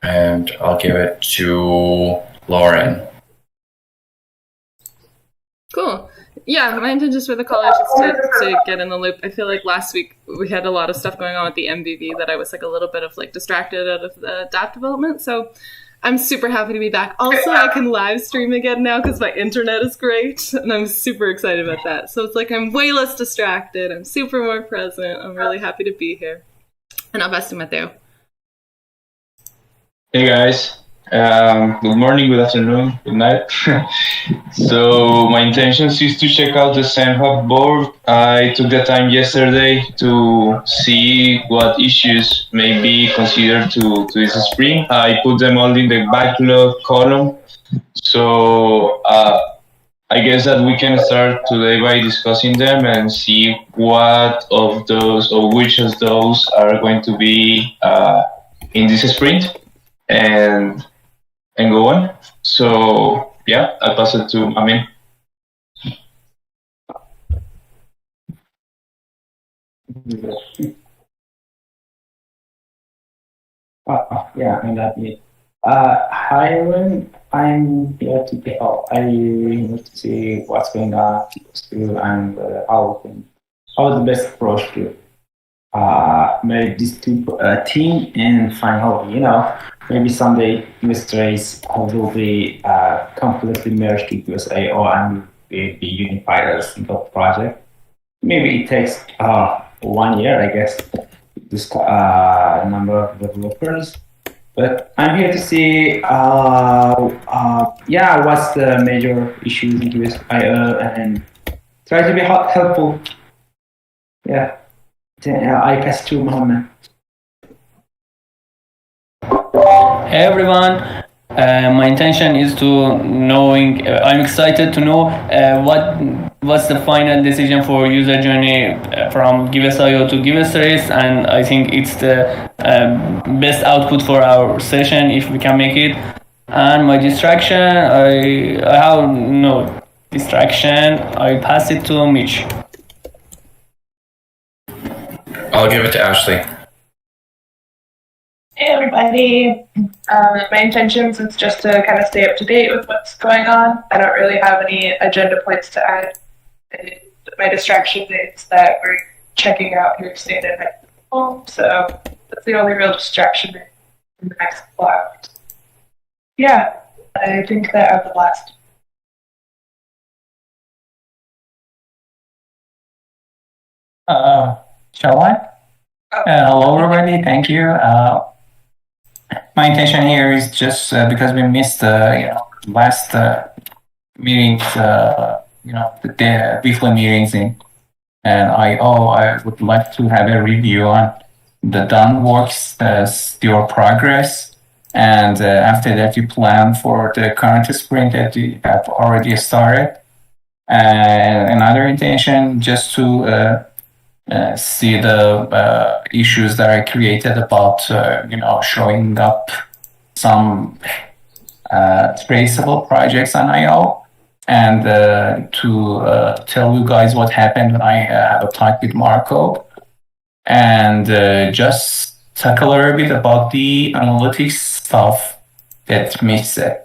and I'll give it to Lauren. Cool. Yeah, my intentions for the college is to get in the loop. I feel like last week we had a lot of stuff going on with the MVV that I was like a little bit of like distracted out of the DAP development. So I'm super happy to be back. Also, I can live stream again now because my internet is great, and I'm super excited about that. So it's like I'm way less distracted. I'm super more present. I'm really happy to be here. And I'll best Mateo. Hey guys, good morning, good afternoon, good night. So my intention is to check out the SendHub board. I took the time yesterday to see what issues may be considered to this sprint. I put them all in the backlog column. So I guess that we can start today by discussing them and see what of those or which of those are going to be in this sprint. And go on. So yeah, I'll pass it to Amin. Yeah, I'm happy. Hi everyone, I'm here to help. I need to see what's going on and how the best approach to marry these two team and find out, maybe someday US will be completely merged to USA or and be unified as a single project. Maybe it takes 1 year, I guess, this number of developers. But I'm here to see, what's the major issues in US.io and try to be helpful. Yeah. I pass to Mohammed. Hey everyone, my intention is to knowing. I'm excited to know what's the final decision for user journey from Giveth.io to Giveth, and I think it's the best output for our session if we can make it. And my distraction, I have no distraction. I pass it to Mitch. I'll give it to Ashley. Hey everybody, my intentions is just to kind of stay up to date with what's going on. I don't really have any agenda points to add. My distraction is that we're checking out your state at home, so that's the only real distraction in the next couple hours. Yeah, I think that I'm the last. Shall I? Hello everybody, thank you. My intention here is just because we missed last meetings, the weekly meetings, and I would like to have a review on the done works, your progress, and after that you plan for the current sprint that you have already started. Another intention just to see the issues that are created about showing up some traceable projects on IO, and to tell you guys what happened when I have a talk with Marco, and just talk a little bit about the analytics stuff that missed it.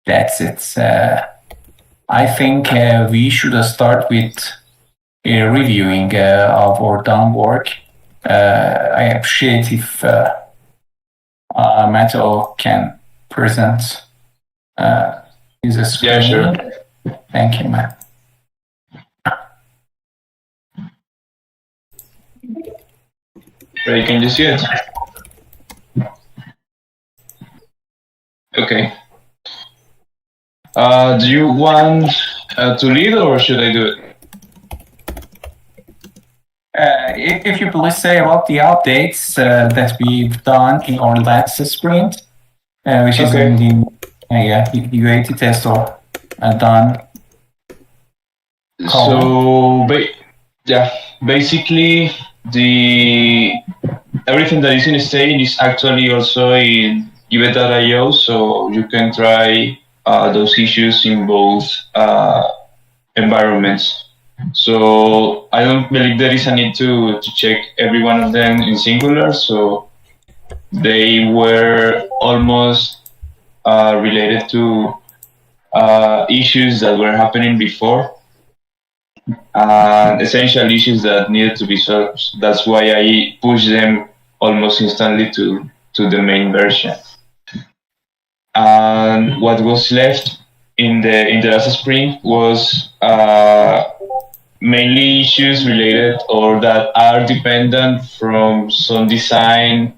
That's it. I think we should start with reviewing of our done work. I appreciate if Mato can present his screen. Yeah, sure. Thank you, Matt. Right, can you see it? Okay. Do you want to lead or should I do it? If you please say about the updates that we've done in our last sprint, which is in the UAT test or done. So, basically, everything that is in stage is actually also in Giveth.io, so you can try those issues in both environments. So I don't believe there is a need to check every one of them in singular. So they were almost related to issues that were happening before, and essential issues that needed to be solved. That's why I pushed them almost instantly to the main version. And what was left in the last sprint was mainly issues related or that are dependent from some design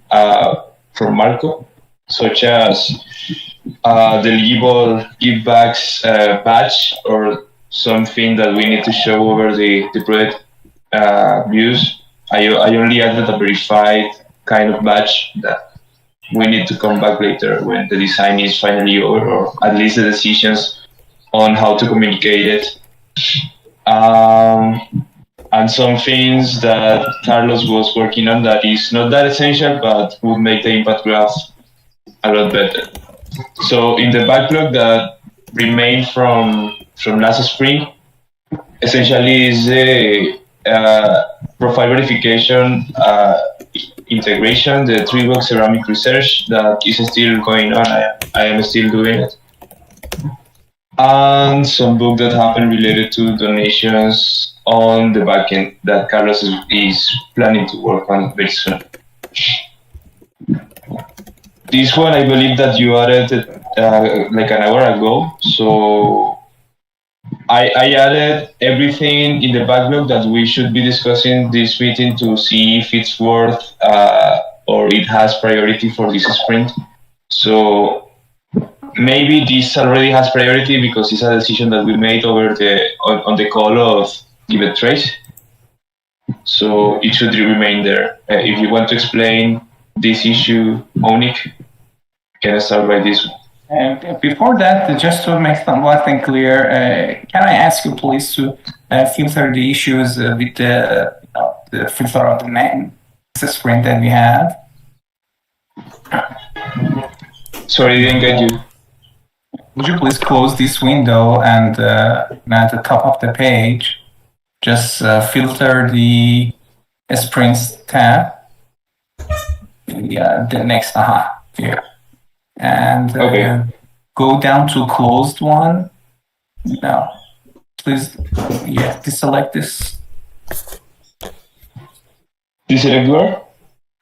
from Marco, such as the legible givebacks badge or something that we need to show over the project views. I only added a verified kind of badge that we need to come back later when the design is finally over, or at least the decisions on how to communicate it. And some things that Carlos was working on that is not that essential, but would make the impact graph a lot better. So in the backlog that remained from last spring, essentially is the profile verification integration, the 3-box ceramic research that is still going on. I am still doing it. And some book that happened related to donations on the backend that Carlos is planning to work on very soon. This one, I believe that you added like an hour ago. So I added everything in the backlog that we should be discussing this meeting to see if it's worth or it has priority for this sprint. So maybe this already has priority because it's a decision that we made over on the call of Giveth trace. So it should remain there. If you want to explain this issue, Monique, can I start by this one? Before that, just to make one thing clear, can I ask you please to filter the issues with the filter of the main sprint that we have? Sorry, I didn't get you. Would you please close this window and at the top of the page, just filter the sprints tab. Yeah, the next here. And go down to closed one. No, please, yeah, deselect this. Deselect where?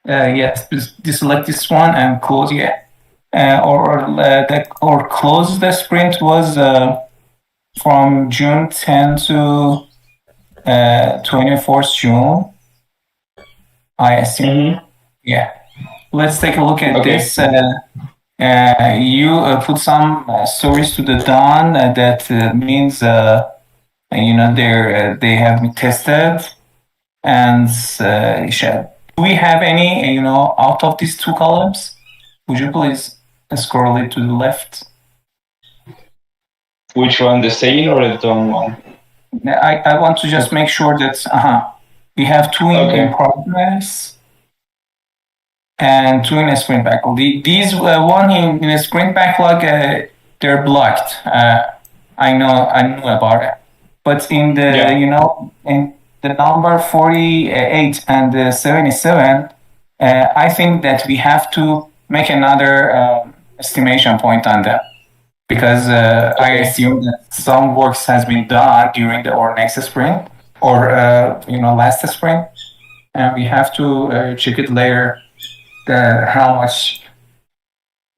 Yes, please deselect this one and close. Yeah, or close the sprint was from June 10 to 24th June. I assume. Yeah. Let's take a look at this. You put some stories to the dawn that means they have been tested, and do we have any out of these two columns? Would you please scroll it to the left? Which one, the staying or the done one? I want to just make sure that we have two in progress. And two in a sprint backlog. These one in a sprint backlog, they're blocked. I knew about it. But in the in the number 48 and 77, I think that we have to make another estimation point on that, because I assume that some works has been done during our next sprint or last sprint, and we have to check it later. How much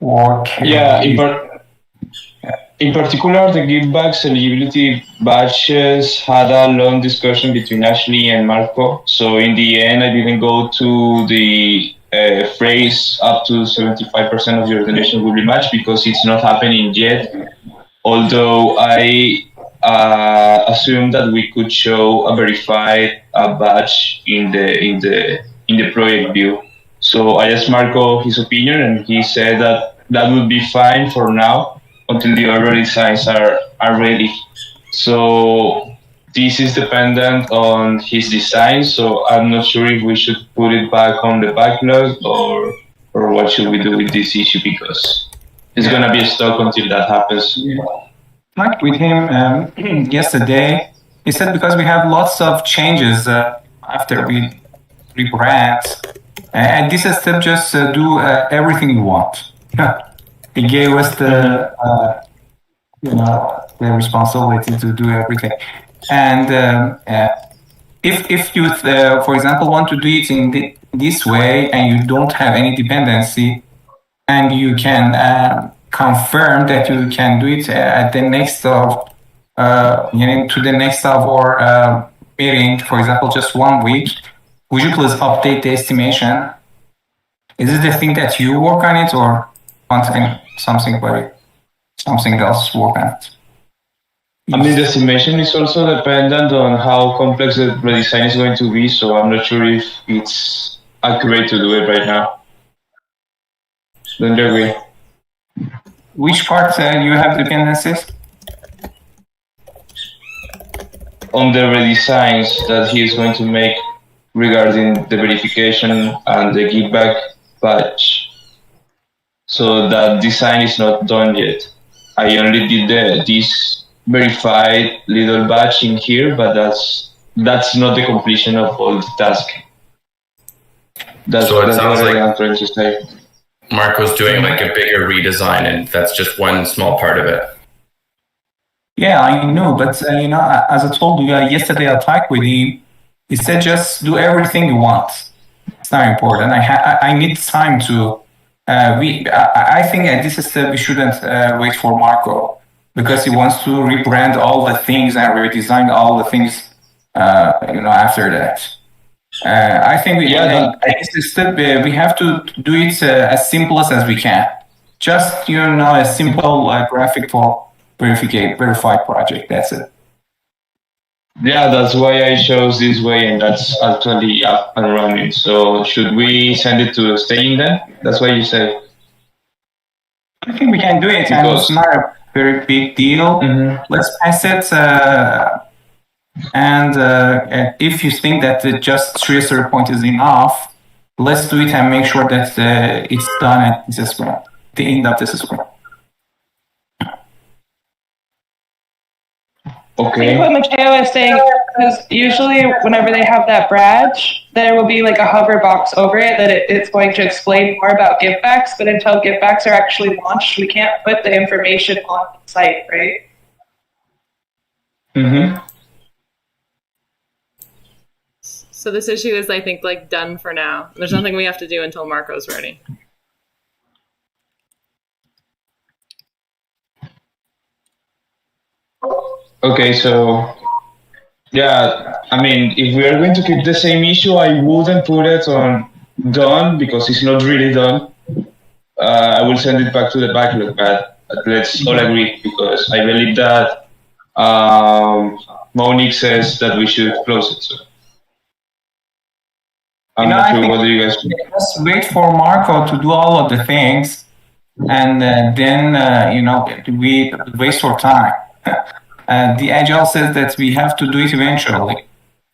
work? Yeah, in particular, the givebacks eligibility badges had a long discussion between Ashley and Marco. So in the end, I didn't go to the phrase up to 75% of your donation will be matched because it's not happening yet. Although I assumed that we could show a verified badge in the project view. So I asked Marco his opinion, and he said that would be fine for now until the other designs are ready. So this is dependent on his design. So I'm not sure if we should put it back on the backlog or what should we do with this issue, because it's gonna be stuck until that happens. Talked with him yesterday. He said because we have lots of changes after we rebrand. At this step, just do everything you want. He gave us the the responsibility to do everything. And if you, for example, want to do it in this way and you don't have any dependency, and you can confirm that you can do it at the next of to the next of our meeting, for example, just 1 week, would you please update the estimation? Is it the thing that you work on it, or something else work on it? I mean, the estimation is also dependent on how complex the redesign is going to be, so I'm not sure if it's accurate to do it right now. Don't you agree? Which part you have dependencies? On the redesigns that he is going to make regarding the verification and the give back batch. So that design is not done yet. I only did this verified little batch in here, but that's not the completion of all the task. That's So it what sounds like I'm trying to say. Marco's doing like a bigger redesign, and that's just one small part of it. Yeah, I know, but as I told you yesterday, I talked with him. He said just do everything you want. It's not important. I need time to. I think at this step we shouldn't wait for Marco, because he wants to rebrand all the things and redesign all the things. After that. I think at this step we have to do it as simple as we can. Just a simple graphic for verified project. That's it. Yeah, that's why I chose this way, and that's actually up and running. So should we send it to staging then? That's what you say. I think we can do it, and it's not a very big deal. Mm-hmm. Let's pass it. And if you think that just 3 0 point is enough, let's do it and make sure that it's done at this sprint, the end of this sprint. Okay. I think what Mateo is saying is usually whenever they have that badge, there will be like a hover box over it that it's going to explain more about givebacks, but until givebacks are actually launched, we can't put the information on the site, right? Mm-hmm. So this issue is, I think, like done for now. There's nothing we have to do until Marco's ready. Okay, so yeah, I mean, if we are going to keep the same issue, I wouldn't put it on done because it's not really done. I will send it back to the backlog, but let's all agree, because I believe that Monique says that we should close it. So I'm not sure. What do you guys think? Just wait for Marco to do all of the things, and then we waste our time. The Agile says that we have to do it eventually,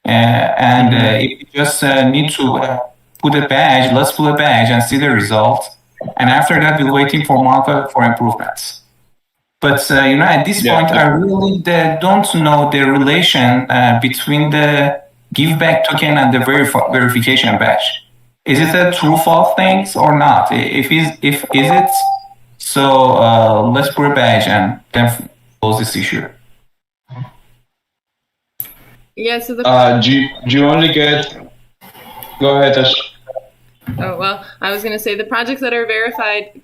if we just need to put a badge, let's put a badge and see the result, and after that we're waiting for Marco for improvements. But at this point, I really don't know the relation between the giveback token and the verification badge. Is it a true-false thing or not? If is it, so let's put a badge and then close this issue. Yeah, so do you only get... Go ahead, Ash. Oh, well, I was going to say the projects that are verified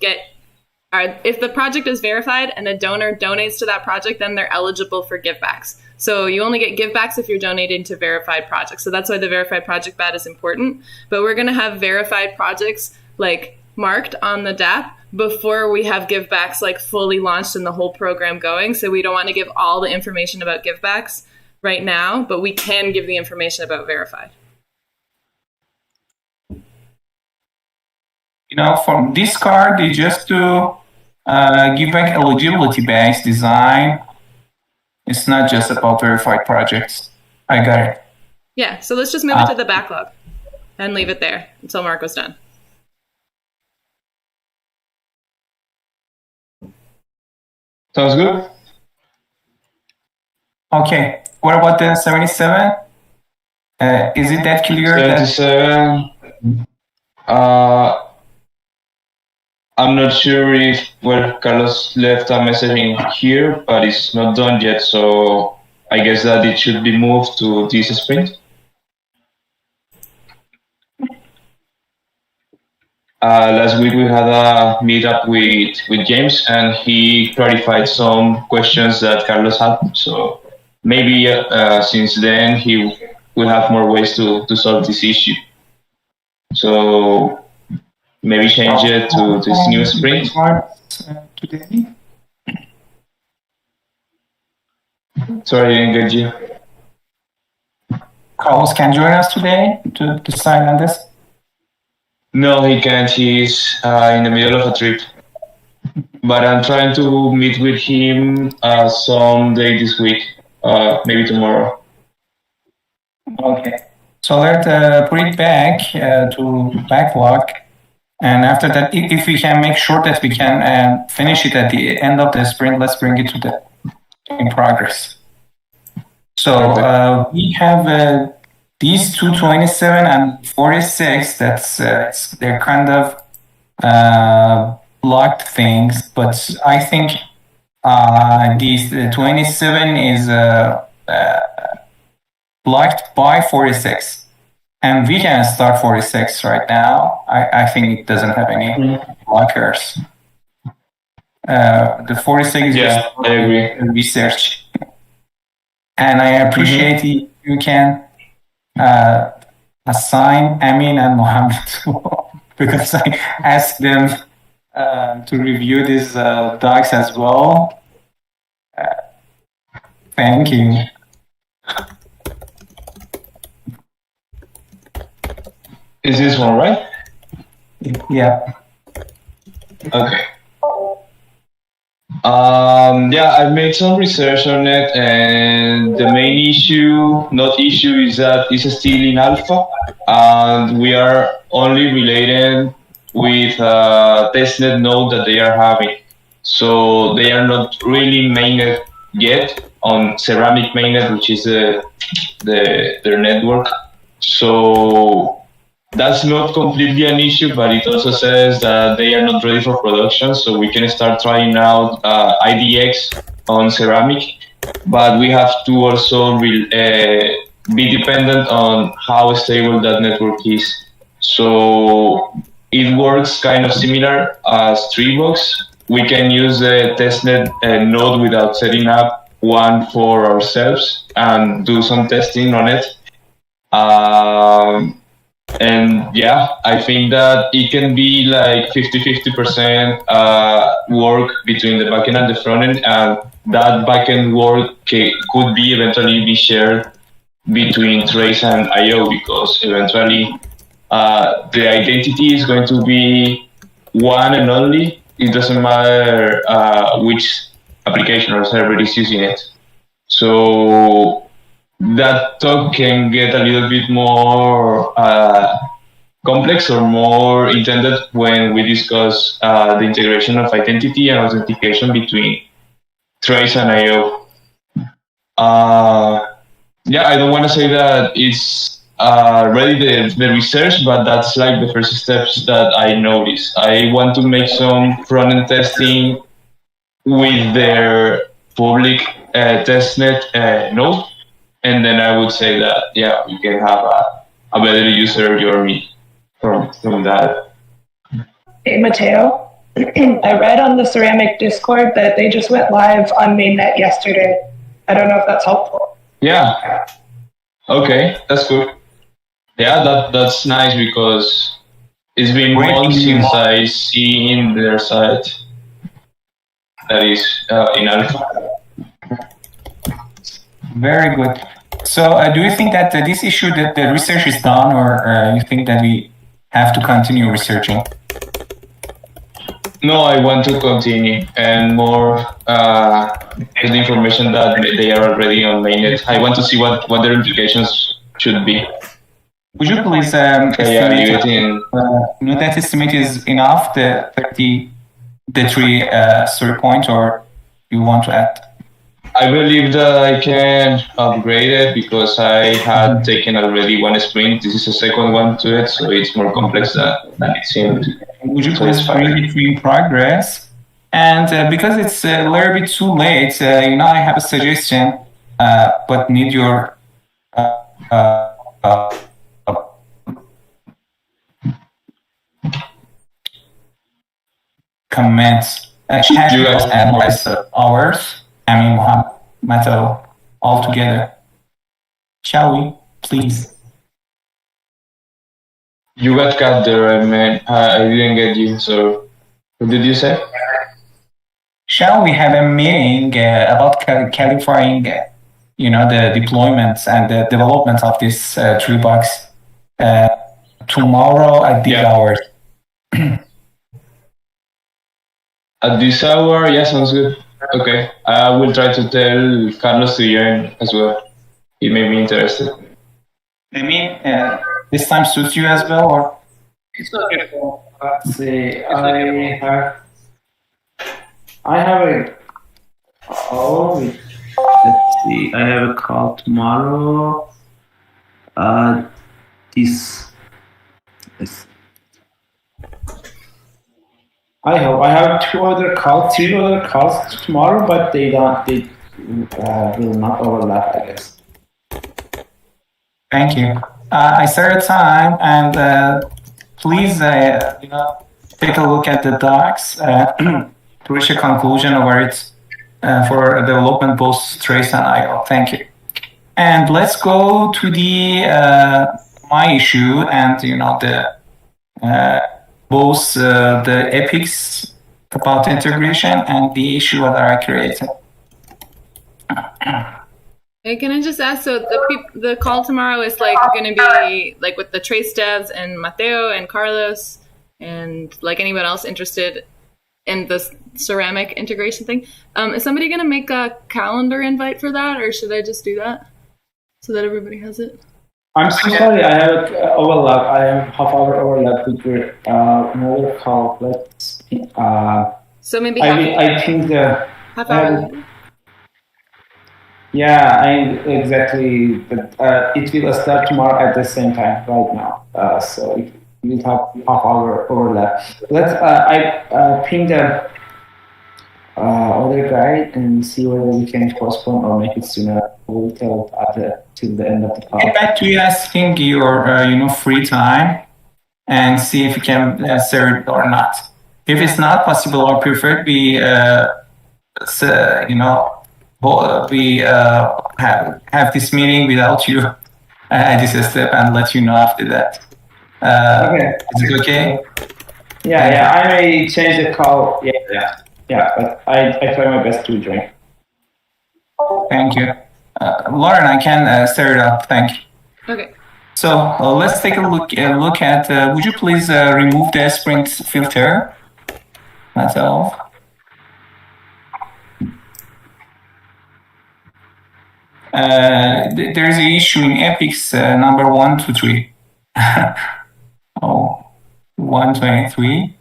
if the project is verified and a donor donates to that project, then they're eligible for givebacks. So you only get givebacks if you're donating to verified projects. So that's why the verified project badge is important. But we're going to have verified projects like marked on the DApp before we have givebacks like fully launched and the whole program going. So we don't want to give all the information about givebacks right now, but we can give the information about verified. From this card, you just do giveback eligibility based design. It's not just about verified projects. I got it. Yeah, so let's just move it to the backlog and leave it there until Marco's done. Sounds good. Okay. What about the 77? Is it that clear? 77. Uh, I'm not sure if Carlos left a message in here, but it's not done yet. So I guess that it should be moved to this sprint. Last week we had a meetup with James, and he clarified some questions that Carlos had. So maybe since then he will have more ways to solve this issue. So maybe change it to this new sprint. Today? Sorry, I didn't get you. Carlos can join us today to decide on this. No, he can't. He's in the middle of a trip. But I'm trying to meet with him someday this week, maybe tomorrow. Okay. So let's put it back to backlog. And after that, if we can make sure that we can finish it at the end of the sprint, let's bring it to the in progress. So we have these 227 and 46. That's they're kind of blocked things, but I think these 27 is blocked by 46. And we can start 46 right now. I think it doesn't have any blockers. The 46 is just I agree. research. And I appreciate if you can assign Amin and Mohammed because I asked them to review these docs as well. Thank you. Is this one right? Yeah. Okay. Yeah, I made some research on it, and the main not issue, is that it's still in alpha, and we are only related with a testnet node that they are having. So they are not really mainnet yet on Ceramic mainnet, which is their network. So that's not completely an issue, but it also says that they are not ready for production, so we can start trying out IDX on Ceramic, but we have to also be dependent on how stable that network is. So it works kind of similar as Treebox. We can use the testnet node without setting up one for ourselves and do some testing on it. And yeah, I think that it can be like 50-50% work between the backend and the frontend, and that backend work could be eventually be shared between Trace and IO, because eventually the identity is going to be one and only. It doesn't matter which application or server is using it. So that talk can get a little bit more complex or more intended when we discuss the integration of identity and authentication between Trace and IO. Yeah, I don't want to say that it's ready the research, but that's like the first steps that I noticed. I want to make some front-end testing with their public testnet node. And then I would say that, yeah, we can have a better user journey from that. Hey, Mateo. I read on the Ceramic Discord that they just went live on mainnet yesterday. I don't know if that's helpful. Yeah. Okay, that's good. Yeah, that's nice, because it's been months since I seen their site that is in alpha. Very good. So do you think that this issue, that the research is done, or you think that we have to continue researching? No, I want to continue and more get the information that they are already on mainnet. I want to see what their implications should be. Would you please estimate, that estimate is enough, the 33 story point, or you want to add? I believe that I can upgrade it because I had taken already one sprint. This is a second one to it, so it's more complex than it seemed. Would you So please it's fine. bring it in progress? And because it's a little bit too late, I have a suggestion, but need your uh, uh, comments. Chat You guys- analyze hours. I mean, matter all together. Shall we, please? You got cut there, man. I didn't get you. So, what did you say? Shall we have a meeting about clarifying, the deployments and the development of this toolbox tomorrow at these Yeah. hours? At this hour, yeah, sounds good. Okay, I will try to tell Carlos to join as well. He may be interested. I mean, this time suits you as well, or? It's okay. Let's see. I have a call. Let's see. I have a call tomorrow. This. I hope I have three other calls tomorrow, but they will not overlap, I guess. Thank you. I set a time, and please, take a look at the docs to reach a conclusion over it for development both Trace and IO. Thank you. And let's go to the my issue and the both the epics about integration and the issue that I created. Hey, can I just ask? So the call tomorrow is like going to be like with the Trace devs and Mateo and Carlos and like anyone else interested in this ceramic integration thing. Is somebody going to make a calendar invite for that, or should I just do that so that everybody has it? I'm so sorry. I have overlap. I have half-hour overlap with your another call. Let's. So maybe I think the half hour. Yeah, exactly. But it will start tomorrow at the same time right now. So it will have half-hour overlap. I ping the other guy and see whether we can postpone or make it sooner. We'll tell till the end of the call. Get back to you asking your free time and see if you can serve it or not. If it's not possible or preferred, we have this meeting without you at this step and let you know after that. Okay. Is it okay? Yeah. I may change the call. Yeah. But I try my best to join. Thank you. Lauren, I can set it up. Thank you. Okay. So let's take a look at. Would you please remove the sprint filter? That's all. There's an issue in epics number 123. 123.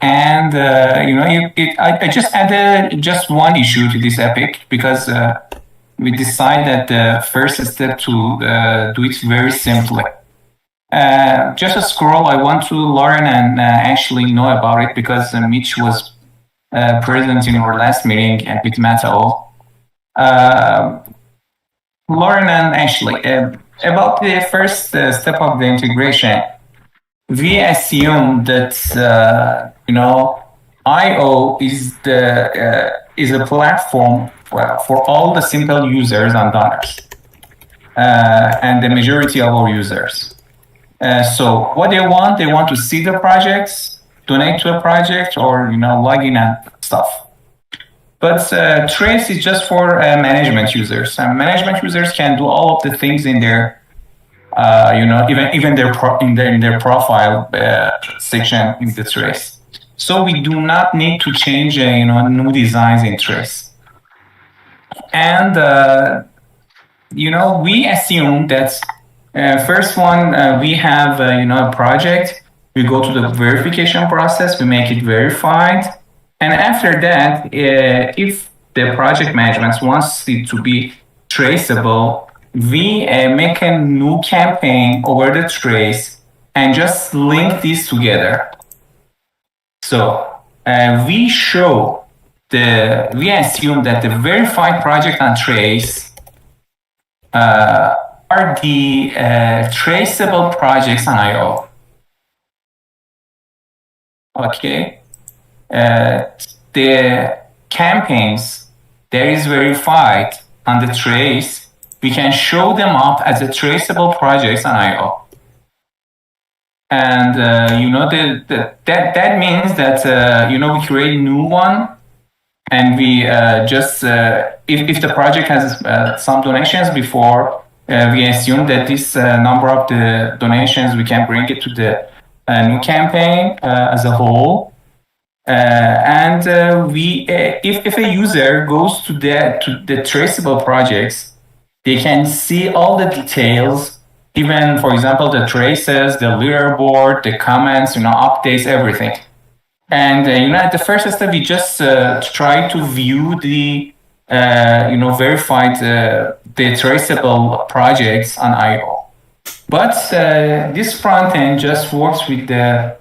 And I just added just one issue to this epic because we decided the first step to do it very simply. Just a scroll. I want to Lauren and actually know about it because Mitch was present in our last meeting with Mateo. Lauren and Ashley, about the first step of the integration, we assume that IO is a platform for all the simple users and donors, and the majority of our users. So what they want to see the projects, donate to a project, or log in and stuff. But Trace is just for management users, and management users can do all of the things in their, even in their profile section in the Trace. So we do not need to change, new designs in Trace. And we assume that first one we have a project. We go to the verification process. We make it verified. And after that, if the project management wants it to be traceable, we make a new campaign over the trace and just link these together. So we assume that the verified project on trace are the traceable projects on IO. Okay. The campaigns that is verified on the trace, we can show them up as a traceable projects on IO. And that means that we create a new one, and we just if the project has some donations before, we assume that this number of the donations we can bring it to the new campaign as a whole. And if a user goes to the traceable projects, they can see all the details, even, for example, the traces, the leaderboard, the comments, updates, everything. And at the first step, we just try to view the verified the traceable projects on IO. But this front end just works with the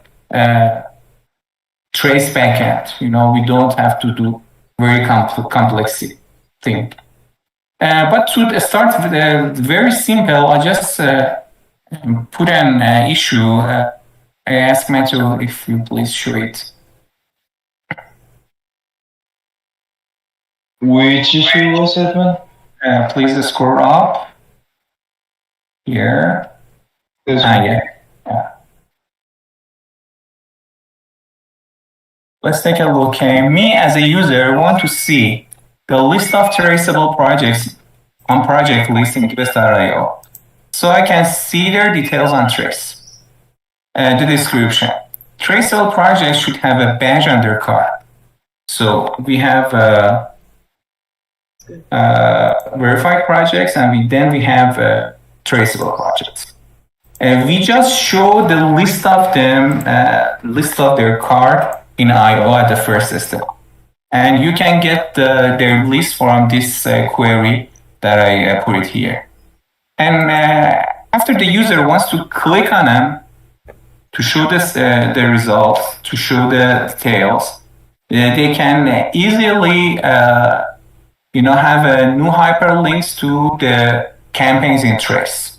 trace backend. We don't have to do very complex thing. But to start with very simple, I just put an issue. I ask Matthew if you please show it. Which issue was it, man? Please scroll up here. Yeah. Let's take a look. Me as a user want to see the list of traceable projects on project list in Giveth.io, so I can see their details on trace. The description. Traceable projects should have a badge on their card. So we have verified projects, and we have traceable projects. And we just show the list of them, list of their card in IO at the first step. And you can get their list from this query that I put it here. And after the user wants to click on them to show this, the results, to show the details, they can easily have a new hyperlinks to the campaigns in trace.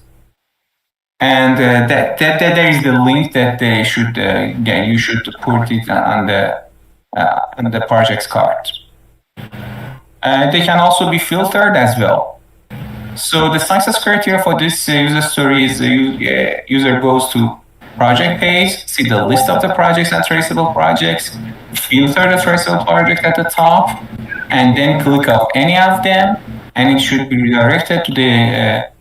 And that there is the link that they should get. You should put it on the project's card. They can also be filtered as well. So the success criteria for this user story is the user goes to project page, see the list of the projects and traceable projects, filter the traceable project at the top, and then click on any of them, and it should be redirected to the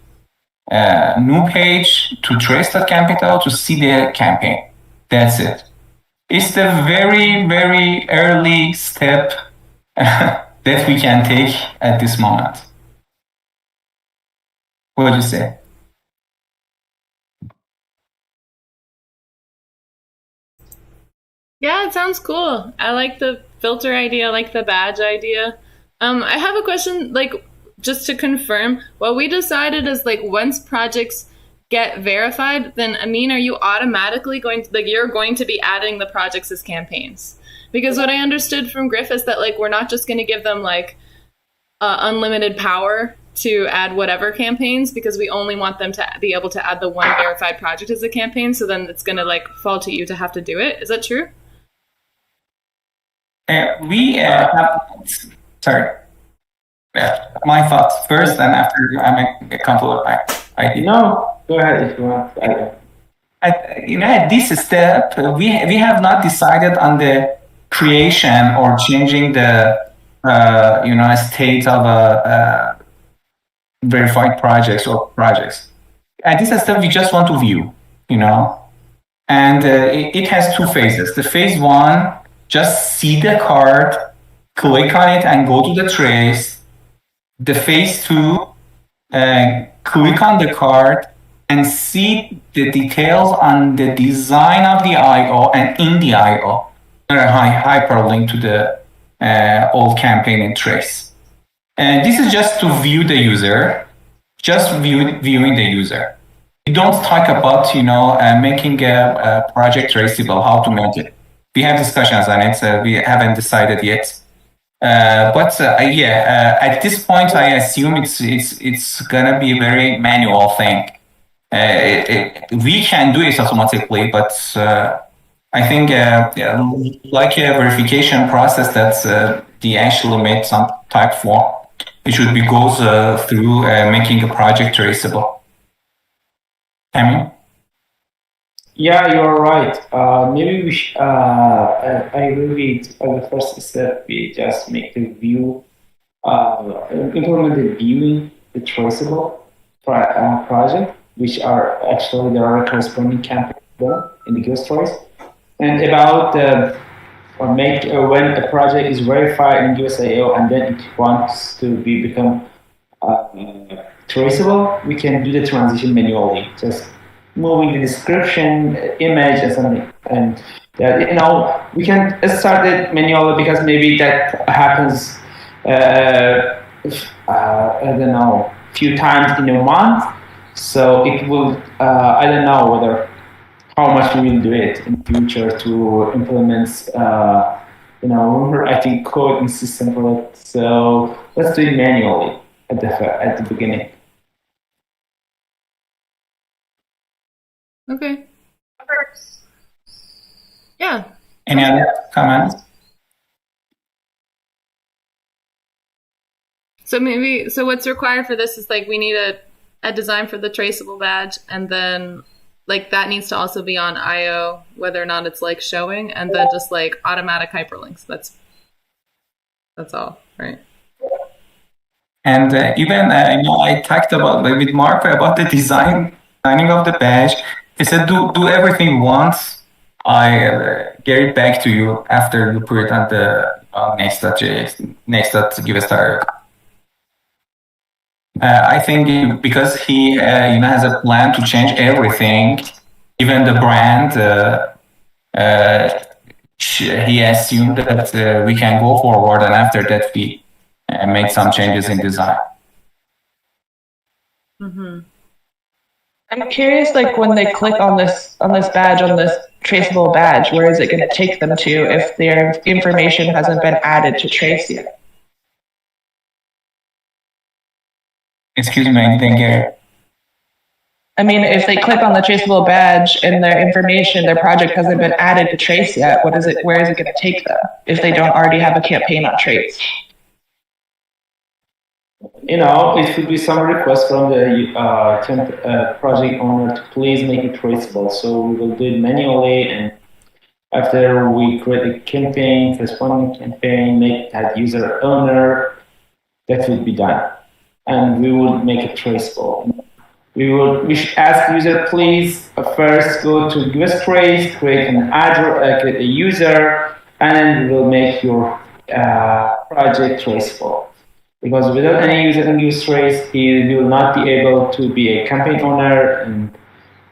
new page to trace.capital to see the campaign. That's it. It's the very, very early step that we can take at this moment. What would you say? Yeah, it sounds cool. I like the filter idea, I like the badge idea. I have a question, just to confirm, what we decided is once projects get verified, then Amin, are you automatically going to, you're going to be adding the projects as campaigns? Because what I understood from Griff is that we're not just going to give them unlimited power to add whatever campaigns, because we only want them to be able to add the one verified project as a campaign. So then it's going to fall to you to have to do it. Is that true? We have, sorry. My thoughts first, and after I make a couple of my ideas. No, go ahead if you want. At this step, we have not decided on the creation or changing the state of verified projects or projects. At this step, we just want to view, and it has two phases. The phase one, just see the card, click on it, and go to the trace. The phase two, click on the card and see the details on the design of the IO and in the IO. Hyperlink to the all campaign in trace. And this is just to view the user, viewing the user. We don't talk about, making a project traceable, how to make it. We have discussions on it, we haven't decided yet. At this point, I assume it's gonna be a very manual thing. We can do it automatically, but I think like a verification process that they actually made some type form. It should be goes through making a project traceable. Tammy? Yeah, you're right. Maybe we I agree with the first step. We just make the view, implement the viewing, the traceable project, which are actually there are corresponding campaigns in the Giveth stories. And about the when a project is verified in Giveth.io and then it wants to become traceable, we can do the transition manually, just moving the description, image, and something. And we can start it manually because maybe that happens, I don't know, few times in a month. So it will, I don't know how much we will do it in the future to implement, writing code and system for it. So let's do it manually at the beginning. Okay. Yeah. Any other comments? So what's required for this is like we need a design for the traceable badge, and then like that needs to also be on IO, whether or not it's like showing, and then just like automatic hyperlinks. That's all, right? And even I talked about with Marco about the designing of the badge. He said, do everything once. I get it back to you after you put it on the next.js. I think because he has a plan to change everything, even the brand. He assumed that we can go forward, and after that we made some changes in design. Mm-hmm. I'm curious, like when they click on this badge, on this traceable badge, where is it going to take them to if their information hasn't been added to trace yet? Excuse me, I didn't get it. I mean, if they click on the traceable badge and their information, their project hasn't been added to trace yet, where is it going to take them if they don't already have a campaign on trace? It could be some request from the project owner to please make it traceable. So we will do it manually, and after we create a campaign, corresponding campaign, make that user owner, that will be done. And we will make it traceable. We should ask user, please first go to Giveth trace, create an address, create a user, and then we will make your project traceable. Because without any user in Giveth trace, he will not be able to be a campaign owner and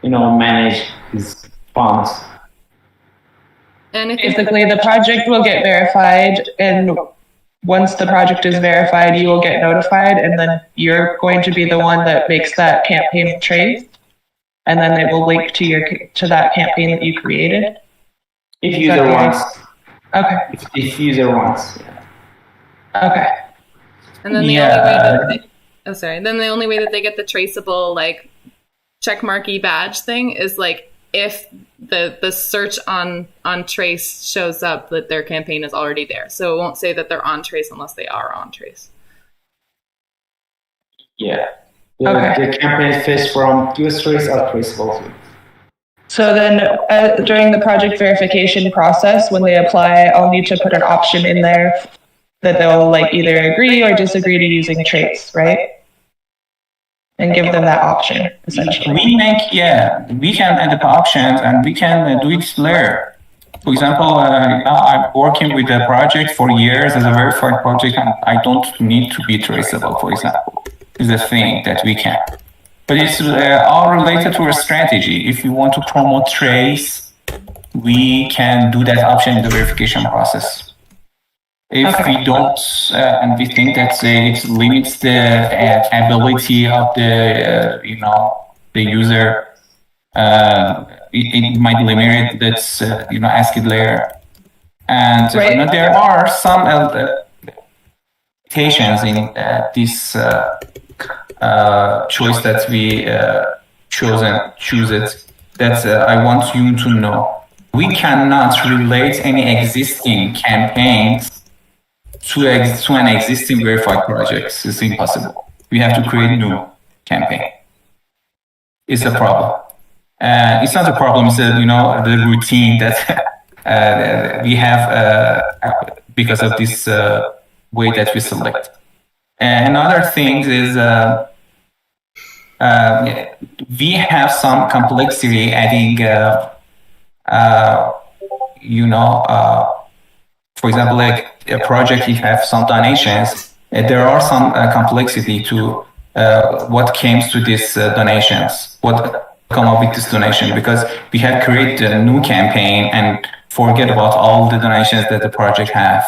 manage his funds. And basically, the project will get verified, and once the project is verified, you will get notified, and then you're going to be the one that makes that campaign trace, and then it will link to that campaign that you created. If user wants. Okay. If user wants. Yeah. Okay. And then the only way that they get the traceable like checkmarky badge thing is like if the search on trace shows up that their campaign is already there. So it won't say that they're on trace unless they are on trace. Yeah. The campaign fish from Giveth trace are traceable too. So then during the project verification process, when they apply, I'll need to put an option in there that they'll like either agree or disagree to using trace, right? And give them that option, essentially. We can add the options, and we can do it later. For example, I'm working with a project for years as a verified project, and I don't need to be traceable, for example. Is a thing that we can. But it's all related to a strategy. If you want to promote trace, we can do that option in the verification process. If we don't, and we think that it limits the ability of the the user, it might limit its ASCII layer, and there are some limitations in this choice that we choose it. That I want you to know. We cannot relate any existing campaigns to an existing verified project. It's impossible. We have to create new campaign. It's a problem. It's not a problem. It's the routine that we have because of this way that we select. Another thing is we have some complexity adding. For example, like a project, if you have some donations, there are some complexity to what comes to these donations, what come up with this donation, because we have created a new campaign and forget about all the donations that the project have.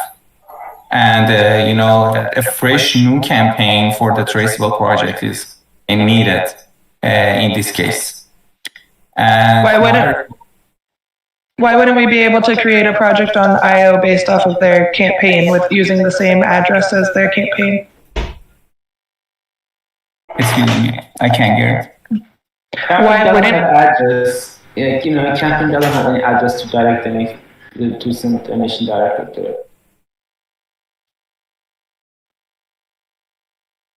And, a fresh new campaign for the traceable project is needed in this case. And Why wouldn't we be able to create a project on IO based off of their campaign with using the same address as their campaign? Excuse me, I can't hear. Why wouldn't address? Campaign doesn't have any address to direct any to send donation directly to it.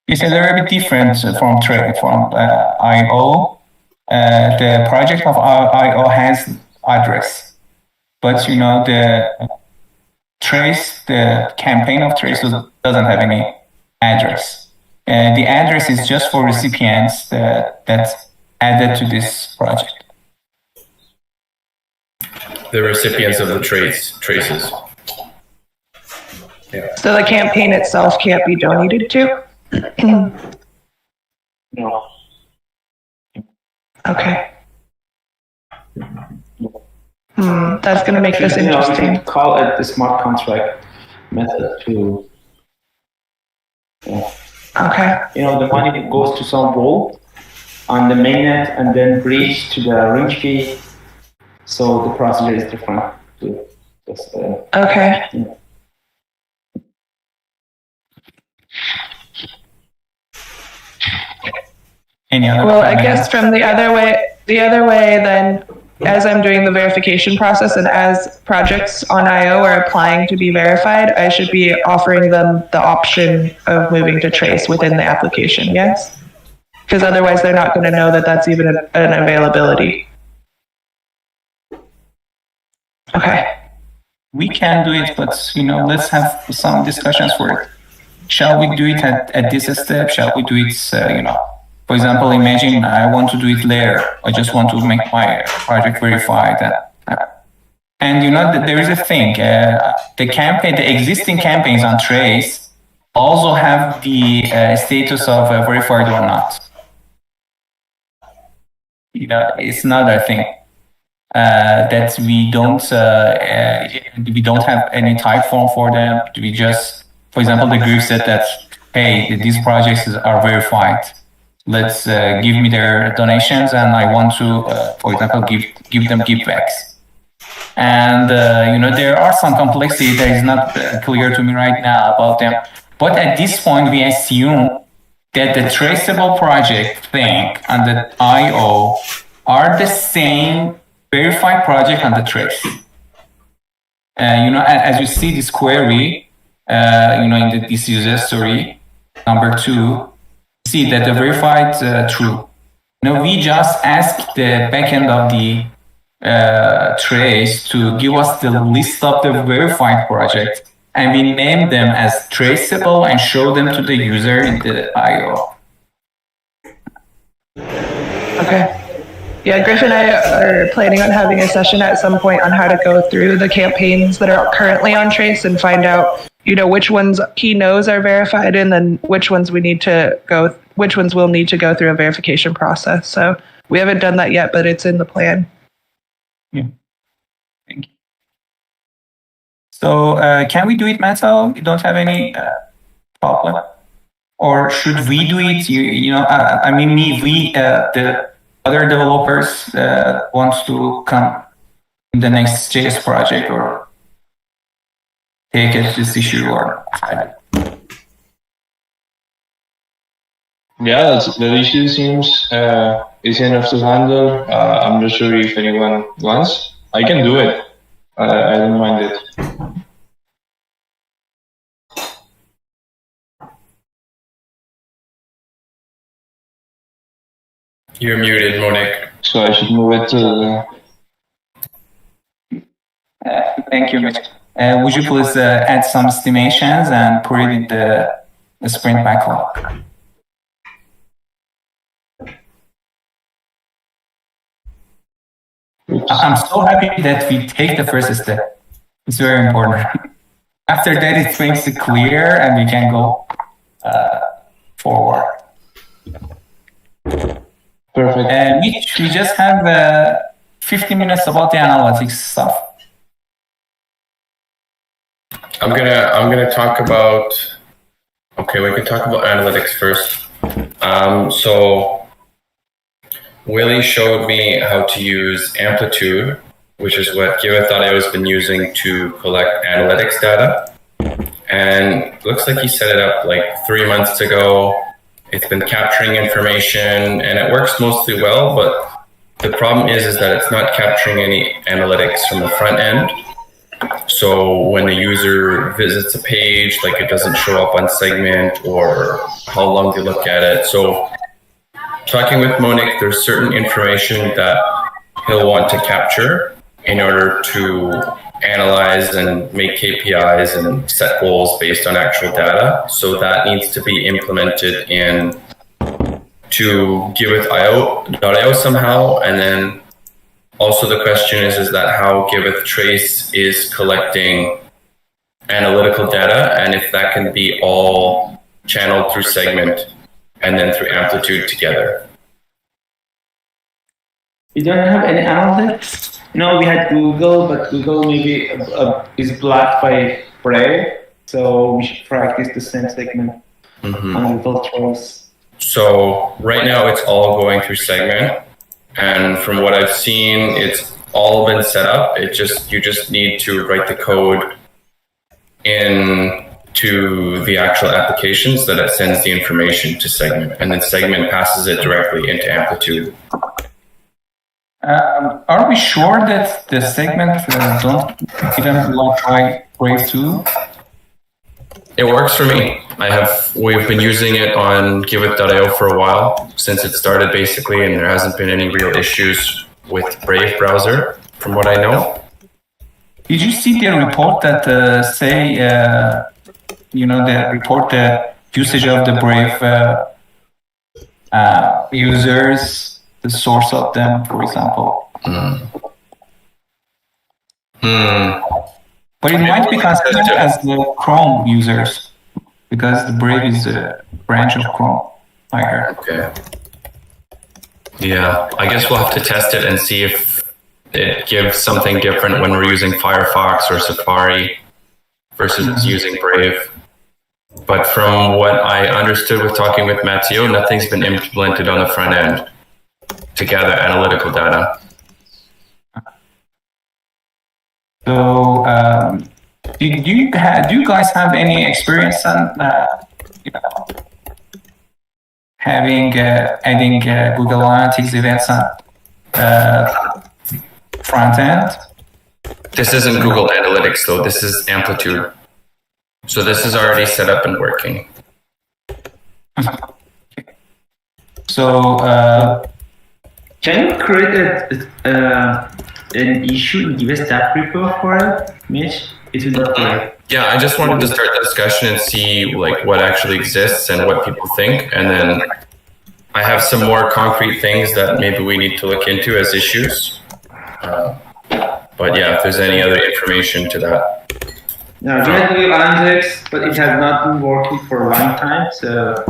It's a little bit different from IO. The project of IO has address. But the campaign of Trace doesn't have any address. The address is just for recipients that's added to this project. The recipients of the traces. Yeah. So the campaign itself can't be donated to? No. Okay. That's going to make this interesting. You call it the smart contract method to. Okay. The money goes to some vault on the mainnet and then bridge to the ring key. So the procedure is different. Okay. Yeah. Well, I guess from the other way then, as I'm doing the verification process and as projects on IO are applying to be verified, I should be offering them the option of moving to Trace within the application, yes? Because otherwise they're not going to know that that's even an availability. Okay. We can do it, but let's have some discussions for it. Shall we do it at this step? Shall we do it, for example, imagine I want to do it later. I just want to make my project verified. And there is a thing. The existing campaigns on Trace also have the status of verified or not. It's another thing that we don't have any type form for them. We just, for example, the group said that, hey, these projects are verified. Let's give me their donations, and I want to, for example, give them givebacks. And there are some complexity that is not clear to me right now about them. But at this point, we assume that the traceable project thing and the IO are the same verified project on the Trace. As you see this query, in this user story, number 2. See that the verified true. We just asked the backend of the Trace to give us the list of the verified project, and we name them as traceable and show them to the user in the IO. Okay. Yeah, Griff and I are planning on having a session at some point on how to go through the campaigns that are currently on Trace and find out, which ones he knows are verified and then which ones will need to go through a verification process. So we haven't done that yet, but it's in the plan. Yeah. Thank you. So can we do it, Mattel? You don't have any problem? Or should we do it? I mean, the other developers wants to come in the next JS project or take it this issue or. Yeah, that issue seems easy enough to handle. I'm not sure if anyone wants. I can do it. I don't mind it. You're muted, Monique. So I should move it to Thank you, Mitch. Would you please add some estimations and put it in the sprint backlog? I'm so happy that we take the first step. It's very important. After that, it makes it clear and we can go forward. perfect. And we just have 15 minutes about the analytics stuff. I'm gonna talk about. Okay, we can talk about analytics first. So Willie showed me how to use Amplitude, which is what Giveth.io has been using to collect analytics data. And it looks like he set it up like 3 months ago. It's been capturing information and it works mostly well, but the problem is that it's not capturing any analytics from the front end. So when the user visits a page, like it doesn't show up on segment or how long they look at it. So talking with Monique, there's certain information that he'll want to capture in order to analyze and make KPIs and set goals based on actual data. So that needs to be implemented in to Giveth.io somehow. And then also the question is that how Giveth Trace is collecting analytical data and if that can be all channeled through segment and then through Amplitude together. We don't have any analytics. No, we had Google, but Google maybe is blocked by Brave, so we should practice the same segment on Google Trace. So right now it's all going through segment, and from what I've seen, it's all been set up. You just need to write the code in to the actual applications that it sends the information to segment, and then segment passes it directly into Amplitude. Are we sure that the segment don't even try Brave 2? It works for me. We've been using it on Giveth.io for a while, since it started basically, and there hasn't been any real issues with Brave browser, from what I know. Did you see the report that say, the report the usage of the Brave users, the source of them, for example? But it might be considered as the Chrome users, because the Brave is a branch of Chrome. I heard. Okay. Yeah, I guess we'll have to test it and see if it gives something different when we're using Firefox or Safari versus using Brave. But from what I understood with talking with Matteo, nothing's been implemented on the front end to gather analytical data. So, do you guys have any experience on adding Google Analytics events on front end? This isn't Google Analytics though. This is Amplitude. So this is already set up and working. So, can you create an issue in Giveth staff repo for it, Mitch? It would be great. Yeah, I just wanted to start the discussion and see like what actually exists and what people think, and then I have some more concrete things that maybe we need to look into as issues. But yeah, if there's any other information to that. Now, we had Google Analytics, but it has not been working for a long time, so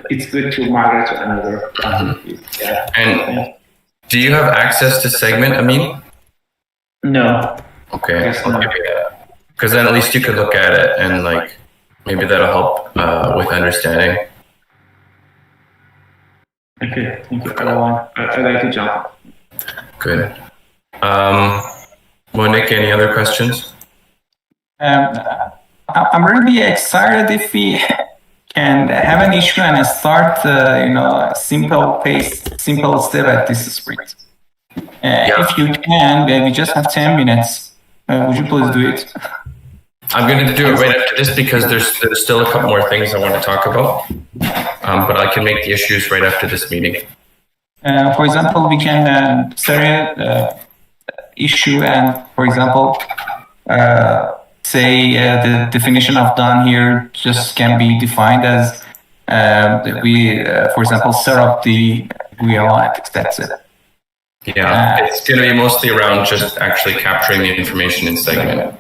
it's good to migrate to another Analytics. Yeah. And do you have access to segment, Amin? No. Okay, I'll give you that. because then at least you could look at it and like maybe that'll help with understanding. Okay, thank you everyone. I'd like to jump. Good. Monique, any other questions? I'm really excited if we can have an issue and start, a simple step at this sprint. If you can, we just have 10 minutes. Would you please do it? I'm going to do it right after this because there's still a couple more things I want to talk about. But I can make the issues right after this meeting. For example, we can start an issue and, for example, say the definition of done here just can be defined as for example, set up the GUI analytics. That's it. Yeah, it's going to be mostly around just actually capturing the information in segment.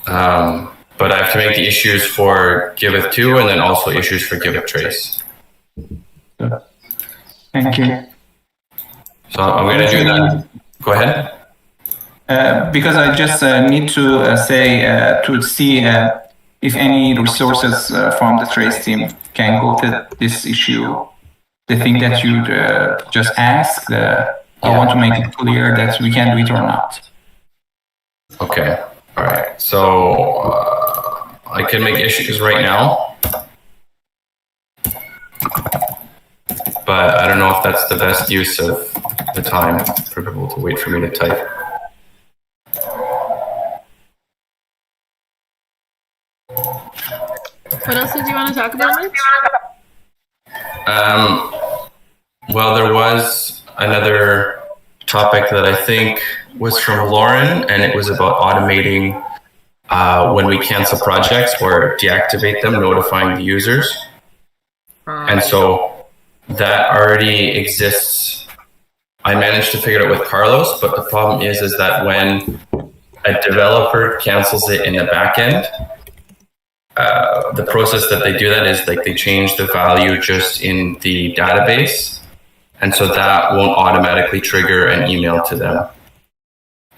But I have to make the issues for Giveth 2 and then also issues for Giveth Trace. Thank you. So I'm going to do that. Go ahead. Because I just need to say to see if any resources from the Trace team can go to this issue. The thing that you just asked, I want to make it clear that we can do it or not. Okay. All right. So I can make issues right now, but I don't know if that's the best use of the time for people to wait for me to type. What else did you want to talk about, Mitch? Well, there was another topic that I think was from Lauren, and it was about automating when we cancel projects or deactivate them, notifying the users. And so that already exists. I managed to figure it out with Carlos, but the problem is that when a developer cancels it in the back end, the process that they do that is like they change the value just in the database, and so that won't automatically trigger an email to them.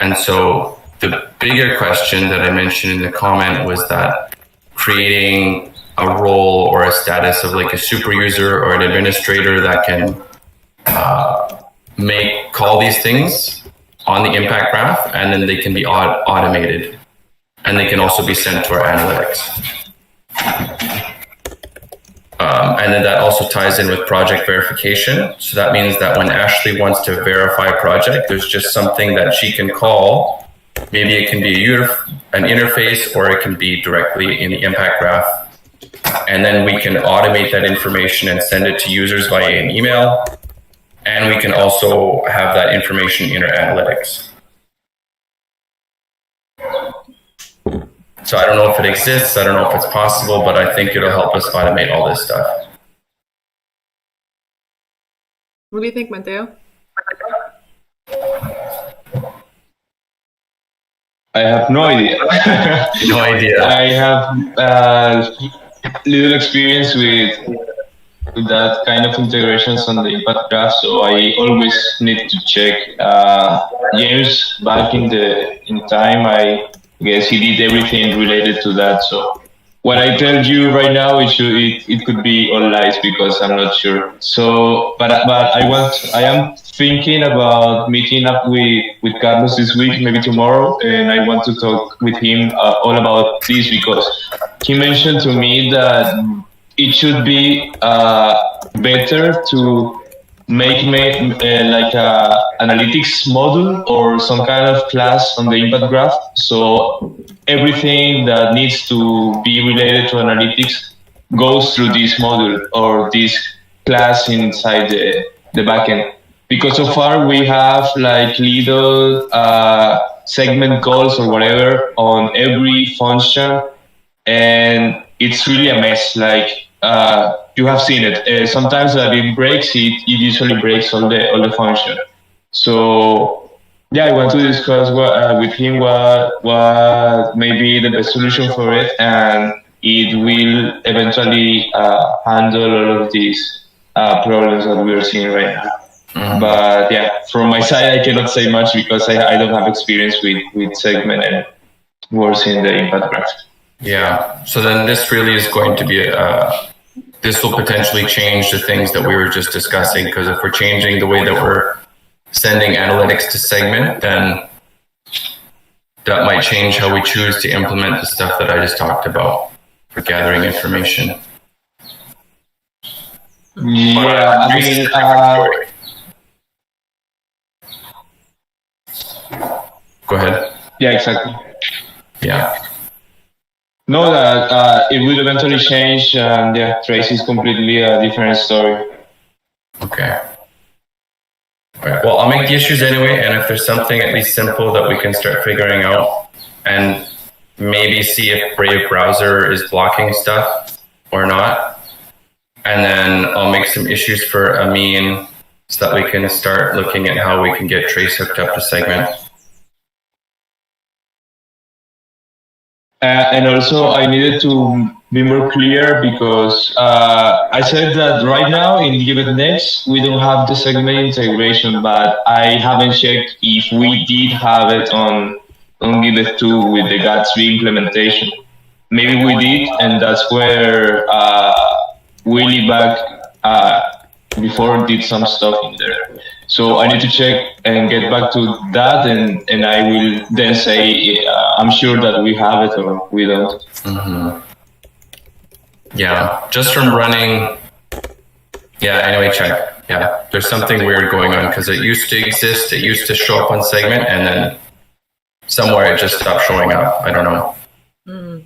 And so the bigger question that I mentioned in the comment was that creating a role or a status of like a super user or an administrator that can call these things on the impact graph, and then they can be automated, and they can also be sent to our analytics. And then that also ties in with project verification. So that means that when Ashley wants to verify a project, there's just something that she can call. Maybe it can be an interface, or it can be directly in the impact graph. And then we can automate that information and send it to users via an email. And we can also have that information in our analytics. So I don't know if it exists, I don't know if it's possible, but I think it'll help us automate all this stuff. What do you think, Mateo? I have no idea. No idea. I have little experience with that kind of integrations on the impact graph, so I always need to check. James, back in time, I guess he did everything related to that. So what I tell you right now, it could be all lies because I'm not sure. So, but I am thinking about meeting up with Carlos this week, maybe tomorrow, and I want to talk with him all about this because he mentioned to me that it should be better to make like a analytics module or some kind of class on the impact graph. So everything that needs to be related to analytics goes through this module or this class inside the backend. Because so far we have like little segment calls or whatever on every function, and it's really a mess. Like you have seen it. Sometimes that it breaks, it usually breaks all the function. So yeah, I want to discuss with him what may be the best solution for it, and it will eventually handle all of these problems that we are seeing right now. Mm-hmm. But yeah, from my side, I cannot say much because I don't have experience with segment, and was in the impact graph. Yeah. So then this really is going to be this will potentially change the things that we were just discussing, because if we're changing the way that we're sending analytics to segment, then that might change how we choose to implement the stuff that I just talked about for gathering information. Yeah, I mean, go ahead. Yeah, exactly. Yeah. No, that it will eventually change, and yeah, Trace is completely a different story. Okay. All right. Well, I'll make the issues anyway, and if there's something at least simple that we can start figuring out, and maybe see if Brave browser is blocking stuff or not, and then I'll make some issues for Amin so that we can start looking at how we can get Trace hooked up to segment. And also, I needed to be more clear because I said that right now in Giveth Next, we don't have the segment integration, but I haven't checked if we did have it on Giveth 2 with the Gatsby implementation. Maybe we did, and that's where Willy back before did some stuff in there. So I need to check and get back to that, and I will then say I'm sure that we have it or we don't. Mm-hmm. Yeah, just from running. Yeah, anyway, check. Yeah, there's something weird going on because it used to exist, it used to show up on segment, and then somewhere it just stopped showing up. I don't know. Mm.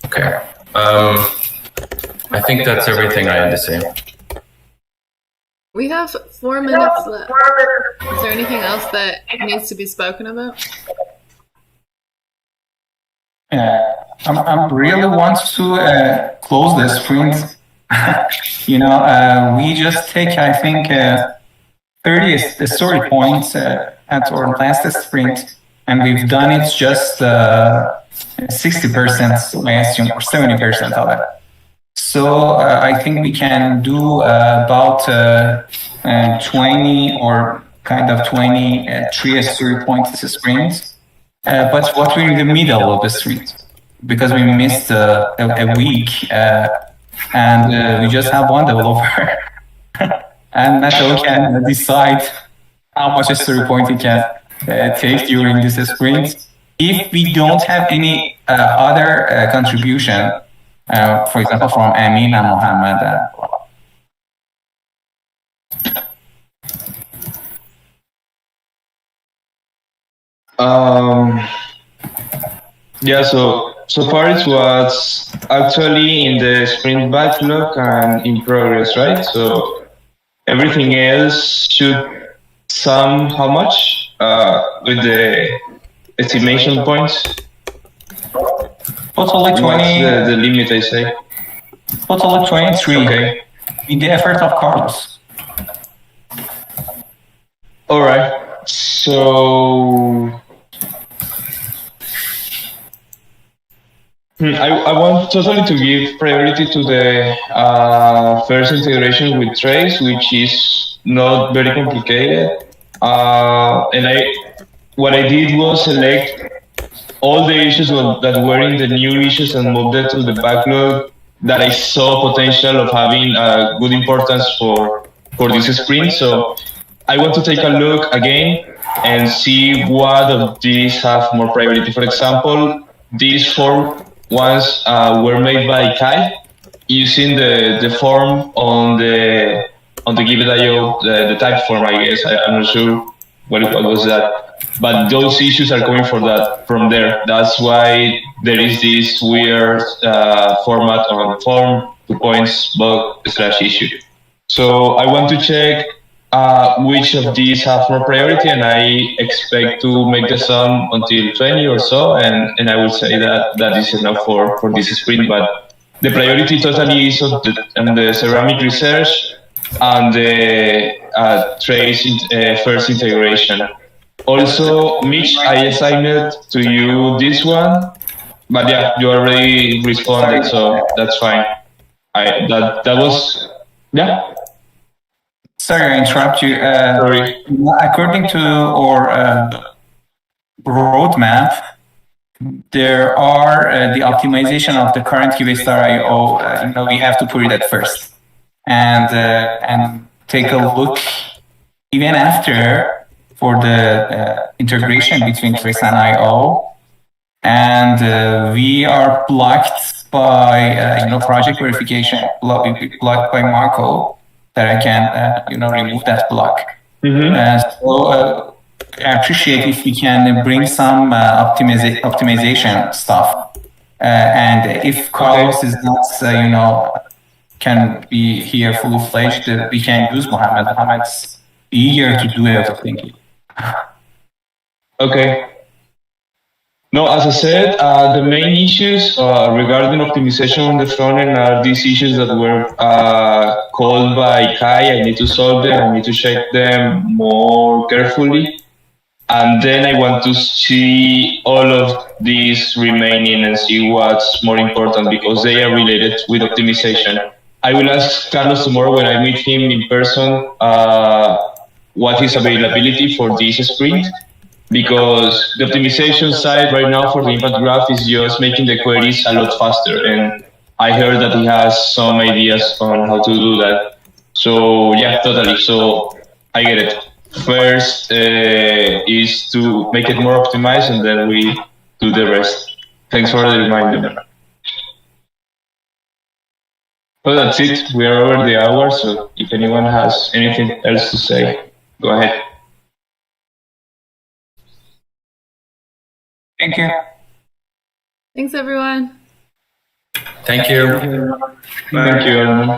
Okay. I think that's everything I had to say. We have 4 minutes left. Is there anything else that needs to be spoken about? I really want to close the sprint. We just take, I think, 30 story points at our last sprint, and we've done it just 60%, I assume, or 70% of it. So I think we can do about 20 or kind of 23 story points a sprint. But what we're in the middle of the sprint, because we missed a week and we just have one developer. And Nacho can decide how much a story point he can take during this sprint. If we don't have any other contribution, for example, from Amin and Mohammed. Yeah, so far it was actually in the sprint backlog and in progress, right? So everything else should sum how much with the estimation points? Totally 20. What's the limit, I say? Totally 23. Okay. In the effort of Carlos. All right. So I want totally to give priority to the first integration with Trace, which is not very complicated. What I did was select all the issues that were in the new issues and moved them to the backlog that I saw potential of having good importance for this sprint. So I want to take a look again and see what of these have more priority. For example, these 4 ones were made by Kai using the form on the Giveth.io, the type form, I guess. I'm not sure what was that. But those issues are coming from there. That's why there is this weird format on form, 2 points, bug, / issue. So I want to check which of these have more priority, and I expect to make the sum until 20 or so, and I will say that is enough for this sprint. But the priority totally is on the ceramic research and the Trace first integration. Also, Mitch, I assigned to you this one, but yeah, you already responded, so that's fine. That was, yeah. Sorry, I interrupt you. Sorry. According to our roadmap, there are the optimization of the current Giveth.io. We have to put it at first, and take a look even after for the integration between Trace and IO. And we are blocked by project verification, blocked by Marco, that I can remove that block. So I appreciate if we can bring some optimization stuff. And if Carlos is not, can be here fully fledged, we can use Mohammed. Mohammed's eager to do everything. Okay. No, as I said, the main issues regarding optimization on the front end are these issues that were called by Kai. I need to solve them. I need to check them more carefully. And then I want to see all of these remaining and see what's more important because they are related with optimization. I will ask Carlos tomorrow when I meet him in person what his availability for this sprint, because the optimization side right now for the impact graph is just making the queries a lot faster. And I heard that he has some ideas on how to do that. So yeah, totally. So I get it. First is to make it more optimized, and then we do the rest. Thanks for the reminder. Well, that's it. We are over the hour, so if anyone has anything else to say, go ahead. Thank you. Thanks, everyone. Thank you. Thank you.